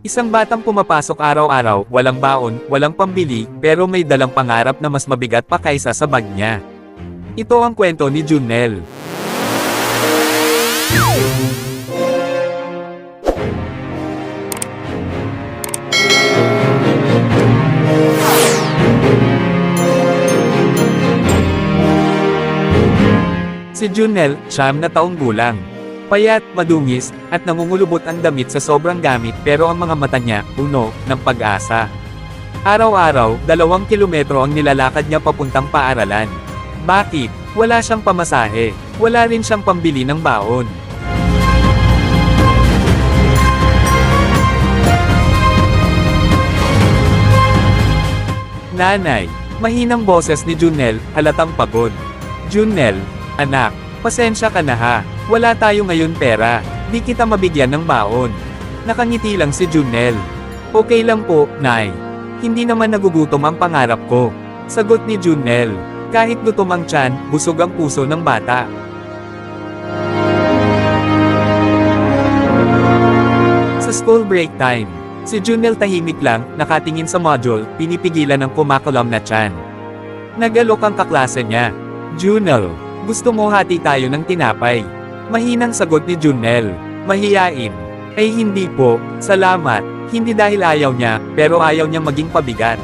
Isang batang pumapasok araw-araw, walang baon, walang pambili, pero may dalang pangarap na mas mabigat pa kaysa sa bag niya. Ito ang kwento ni Junel. Si Junel, 9 na taong gulang. Payat, madungis, at nangungulubot ang damit sa sobrang gamit pero ang mga mata niya, puno, ng pag-asa. Araw-araw, 2 kilometro ang nilalakad niya papuntang paaralan. Bakit? Wala siyang pamasahe. Wala rin siyang pambili ng baon. Nanay. Mahinang boses ni Junel, halatang pagod. Junel, anak, pasensya ka na ha. Wala tayo ngayon pera. Di kita mabigyan ng baon. Nakangiti lang si Junel. Okay lang po, Nay. Hindi naman nagugutom ang pangarap ko. Sagot ni Junel. Kahit gutom ang tiyan, busog ang puso ng bata. Sa school break time, si Junel tahimik lang, nakatingin sa module, pinipigilan ng kumakalam na tiyan. Nagalok ang kaklase niya. Junel, gusto mo hati tayo ng tinapay? Mahinang sagot ni Junel. Mahiyain. Ay hindi po, salamat. Hindi dahil ayaw niya, pero ayaw niya maging pabigat.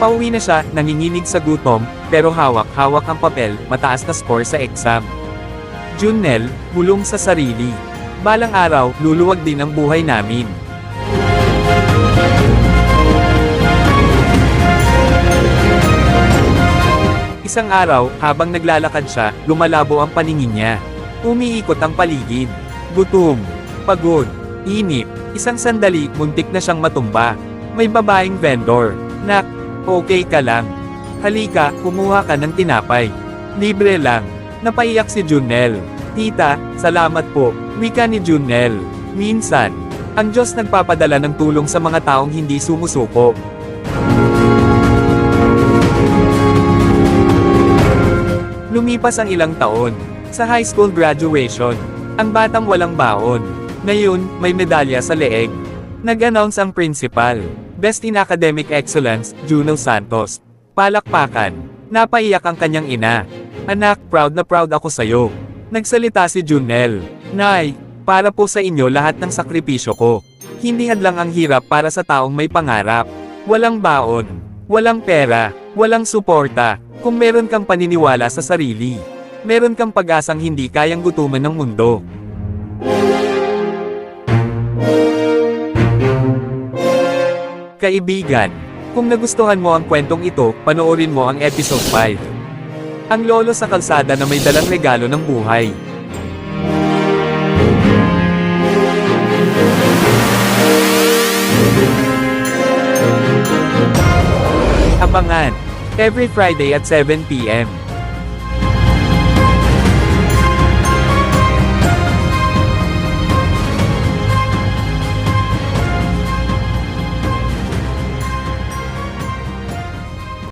Pauwi na siya, nanginginig sa gutom, pero hawak-hawak ang papel, mataas na score sa exam. Junel, bulong sa sarili. Balang araw, luluwag din ang buhay namin. Isang araw, habang naglalakad siya, lumalabo ang paningin niya. Umiikot ang paligid. Gutom, pagod, inip. Isang sandali, muntik na siyang matumba. May babaeng vendor. Nak, okay ka lang. Halika, kumuha ka ng tinapay. Libre lang. Napaiyak si Junel. Tita, salamat po. Wika ni Junel. Minsan, ang Diyos nagpapadala ng tulong sa mga taong hindi sumusuko. Lumipas ang ilang taon. Sa high school graduation, ang batang walang baon. Ngayon, may medalya sa leeg. Nag-announce ang principal. Best in Academic Excellence, Junel Santos. Palakpakan. Napaiyak ang kanyang ina. Anak, proud na proud ako sa'yo. Nagsalita si Junel. Nay, para po sa inyo lahat ng sakripisyo ko. Hindi hadlang ang hirap para sa taong may pangarap. Walang baon. Walang pera. Walang suporta. Kung meron kang paniniwala sa sarili, meron kang pag-asang hindi kayang gutuman ng mundo. Kaibigan, kung nagustuhan mo ang kwentong ito, panoorin mo ang episode 5. Ang lolo sa kalsada na may dalang regalo ng buhay. Abangan! Every Friday at 7 p.m.